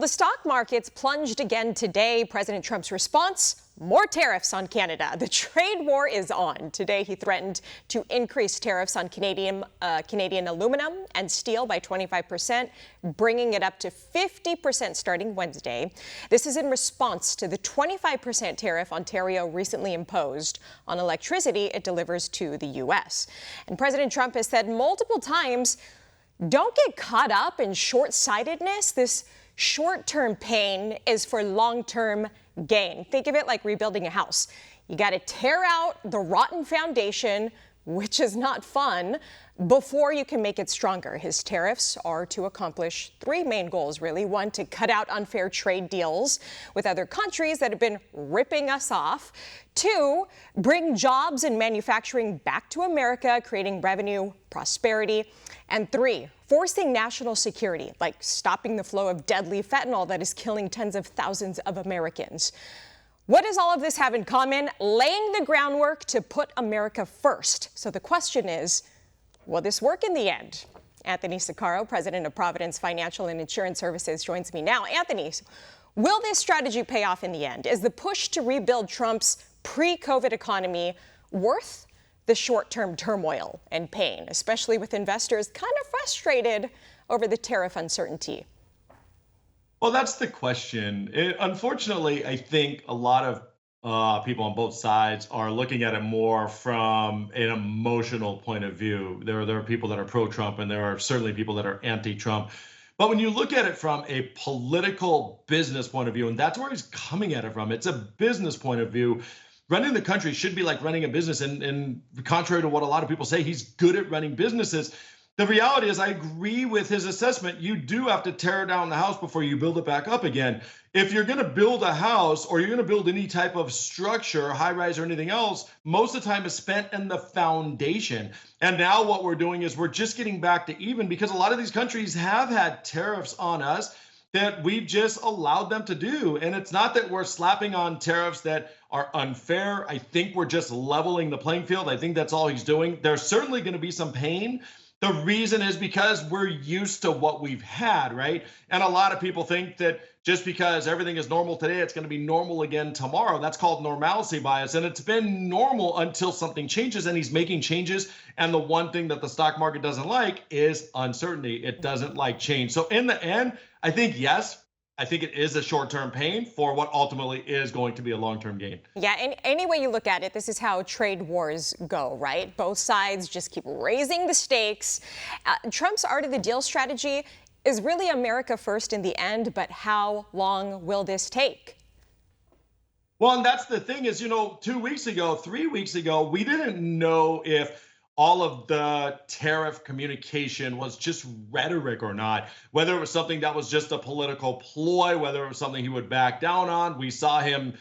Well, the stock markets plunged again today. President Trump's response: more tariffs on Canada. The trade war is on. Today, he threatened to increase tariffs on Canadian aluminum and steel by 25%, bringing it up to 50% starting Wednesday. This is in response to the 25% tariff Ontario recently imposed on electricity it delivers to the U.S. And President Trump has said multiple times, don't get caught up in short-sightedness. This short-term pain is for long-term gain. Think of it like rebuilding a house. You got to tear out the rotten foundation, which is not fun, before you can make it stronger. His tariffs are to accomplish three main goals, really. One, to cut out unfair trade deals with other countries that have been ripping us off. Two, bring jobs and manufacturing back to America, creating revenue, prosperity. And three, forcing national security, like stopping the flow of deadly fentanyl that is killing tens of thousands of Americans. What does all of this have in common? Laying the groundwork to put America first. So the question is, will this work in the end? Anthony Sicaro, president of Providence Financial and Insurance Services, joins me now. Anthony, will this strategy pay off in the end? Is the push to rebuild Trump's pre-COVID economy worth the short-term turmoil and pain, especially with investors kind of frustrated over the tariff uncertainty? Well, that's the question. Unfortunately, I think a lot of people on both sides are looking at it more from an emotional point of view. There are people that are pro-Trump, and there are certainly people that are anti-Trump. But when you look at it from a political business point of view, and that's where he's coming at it from, it's a business point of view. Running the country should be like running a business, and contrary to what a lot of people say, he's good at running businesses. The reality is, I agree with his assessment. You do have to tear down the house before you build it back up again. If you're going to build a house, or you're going to build any type of structure, high rise or anything else, most of the time is spent in the foundation. And now what we're doing is we're just getting back to even, because a lot of these countries have had tariffs on us that we've just allowed them to do. And it's not that we're slapping on tariffs that are unfair. I think we're just leveling the playing field. I think that's all he's doing. There's certainly going to be some pain. The reason is because we're used to what we've had, right? And a lot of people think that just because everything is normal today, it's going to be normal again tomorrow. That's called normalcy bias. And it's been normal until something changes, and he's making changes. And the one thing that the stock market doesn't like is uncertainty. It doesn't like change. So in the end, I think, yes, I think it is a short-term pain for what ultimately is going to be a long-term gain. Yeah, and any way you look at it, this is how trade wars go, right? Both sides just keep raising the stakes. Trump's art of the deal strategy is really America first in the end, but how long will this take? Well, and that's the thing is, 2 weeks ago, 3 weeks ago, we didn't know if all of the tariff communication was just rhetoric or not, whether it was something that was just a political ploy, whether it was something he would back down on. We saw him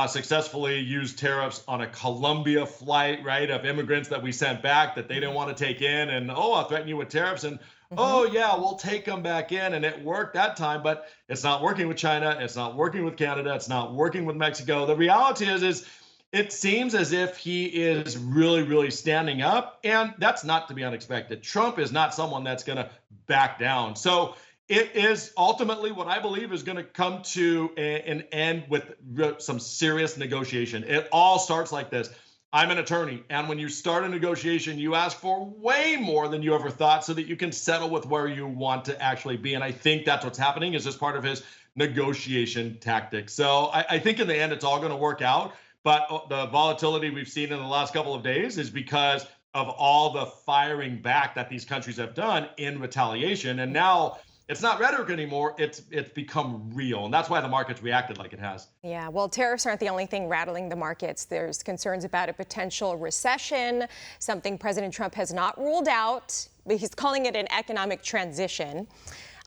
successfully use tariffs on a Colombia flight, right, of immigrants that we sent back that they didn't want to take in. And, I'll threaten you with tariffs. And, oh, yeah, we'll take them back in. And it worked that time. But it's not working with China. It's not working with Canada. It's not working with Mexico. The reality is it seems as if he is really, really standing up, and that's not to be unexpected. Trump is not someone that's going to back down. So it is ultimately what I believe is going to come to an end with some serious negotiation. It all starts like this. I'm an attorney, and when you start a negotiation, you ask for way more than you ever thought so that you can settle with where you want to actually be. And I think that's what's happening, is just part of his negotiation tactic. So I think in the end, it's all going to work out. But the volatility we've seen in the last couple of days is because of all the firing back that these countries have done in retaliation. And now it's not rhetoric anymore. It's become real. And that's why the market's reacted like it has. Yeah, well, tariffs aren't the only thing rattling the markets. There's concerns about a potential recession, something President Trump has not ruled out, but he's calling it an economic transition.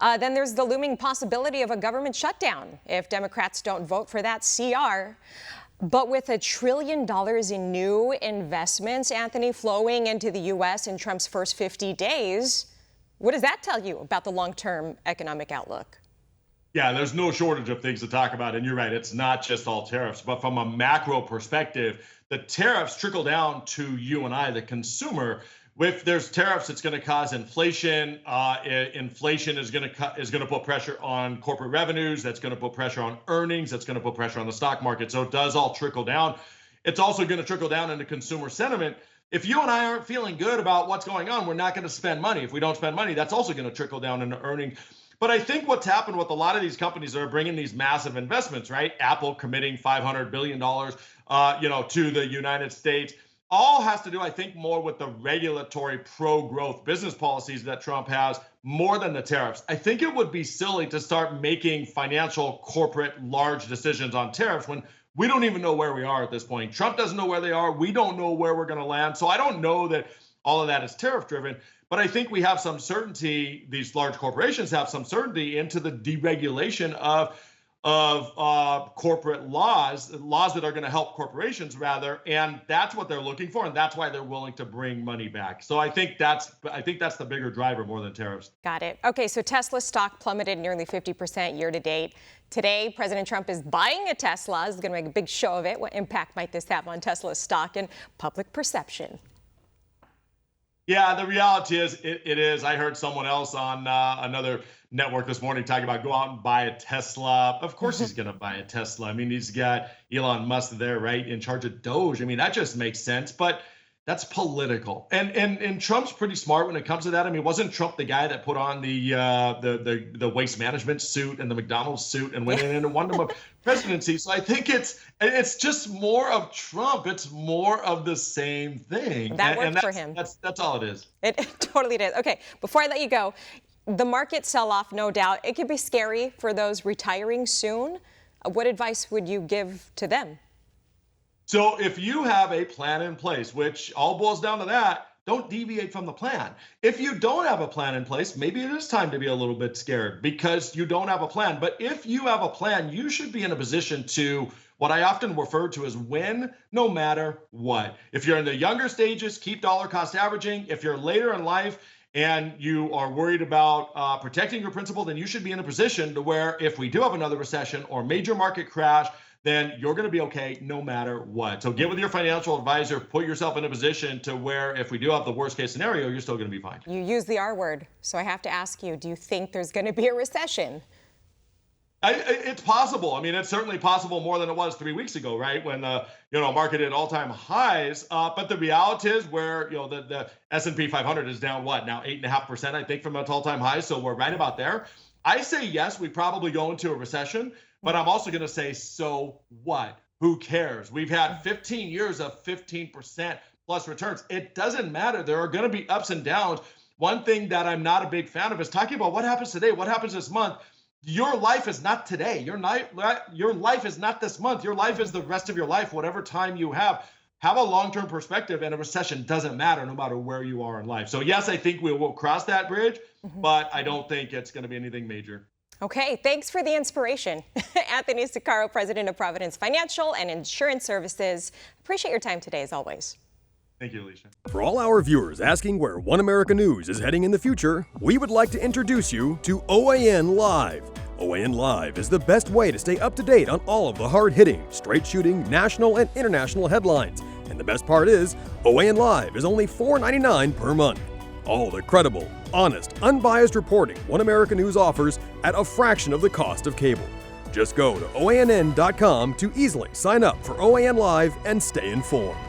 Then there's the looming possibility of a government shutdown if Democrats don't vote for that CR. But with $1 trillion in new investments, Anthony, flowing into the U.S. in Trump's first 50 days, what does that tell you about the long-term economic outlook? Yeah, there's no shortage of things to talk about. And you're right, it's not just all tariffs. But from a macro perspective, the tariffs trickle down to you and I, the consumer, if there's tariffs, it's going to cause inflation. Inflation is going to put pressure on corporate revenues. That's going to put pressure on earnings. That's going to put pressure on the stock market. So it does all trickle down. It's also going to trickle down into consumer sentiment. If you and I aren't feeling good about what's going on, we're not going to spend money. If we don't spend money, that's also going to trickle down into earnings. But I think what's happened with a lot of these companies that are bringing these massive investments, right? Apple committing $500 billion, to the United States, all has to do, I think, more with the regulatory pro-growth business policies that Trump has more than the tariffs. I think it would be silly to start making financial, corporate, large decisions on tariffs when we don't even know where we are at this point. Trump doesn't know where they are. We don't know where we're going to land. So I don't know that all of that is tariff driven. But I think we have some certainty, these large corporations have some certainty into the deregulation of corporate laws that are going to help corporations rather, and that's what they're looking for, and that's why they're willing to bring money back. So I think that's the bigger driver more than tariffs. Got it. Okay, so Tesla stock plummeted nearly 50% year to date. Today, President Trump is buying a Tesla. He's going to make a big show of it. What impact might this have on Tesla's stock and public perception? Yeah, the reality is it is. I heard someone else on another network this morning talking about go out and buy a Tesla. Of course he's going to buy a Tesla. I mean, he's got Elon Musk there, right, in charge of Doge. I mean, that just makes sense. But that's political. And Trump's pretty smart when it comes to that. I mean, wasn't Trump the guy that put on the waste management suit and the McDonald's suit and went in and won the presidency? So I think it's just more of Trump. It's more of the same thing. That worked for him. That's all it is. It totally did. Okay, before I let you go, the market sell-off, no doubt, it could be scary for those retiring soon. What advice would you give to them? So if you have a plan in place, which all boils down to that, don't deviate from the plan. If you don't have a plan in place, maybe it is time to be a little bit scared because you don't have a plan. But if you have a plan, you should be in a position to what I often refer to as win no matter what. If you're in the younger stages, keep dollar cost averaging. If you're later in life and you are worried about protecting your principal, then you should be in a position to where if we do have another recession or major market crash, then you're going to be okay no matter what. So get with your financial advisor, put yourself in a position to where if we do have the worst case scenario, you're still going to be fine. You use the R word, so I have to ask you, do you think there's going to be a recession? It's possible. I mean, it's certainly possible more than it was 3 weeks ago, right? When market hit all-time highs. But the reality is where the S&P 500 is down now 8.5%, I think, from its all-time highs. So we're right about there. I say yes, we probably go into a recession. But I'm also going to say, so what? Who cares? We've had 15 years of 15% plus returns. It doesn't matter. There are going to be ups and downs. One thing that I'm not a big fan of is talking about what happens today, what happens this month. Your life is not today. Your life is not this month. Your life is the rest of your life, whatever time you have. Have a long-term perspective, and a recession doesn't matter no matter where you are in life. So yes, I think we will cross that bridge, but I don't think it's going to be anything major. Okay, thanks for the inspiration. Anthony Sicaro, president of Providence Financial and Insurance Services. Appreciate your time today, as always. Thank you, Alicia. For all our viewers asking where One America News is heading in the future, we would like to introduce you to OAN Live. OAN Live is the best way to stay up to date on all of the hard-hitting, straight-shooting, national and international headlines. And the best part is, OAN Live is only $4.99 per month. All the credible, honest, unbiased reporting One America News offers at a fraction of the cost of cable. Just go to OANN.com to easily sign up for OAN Live and stay informed.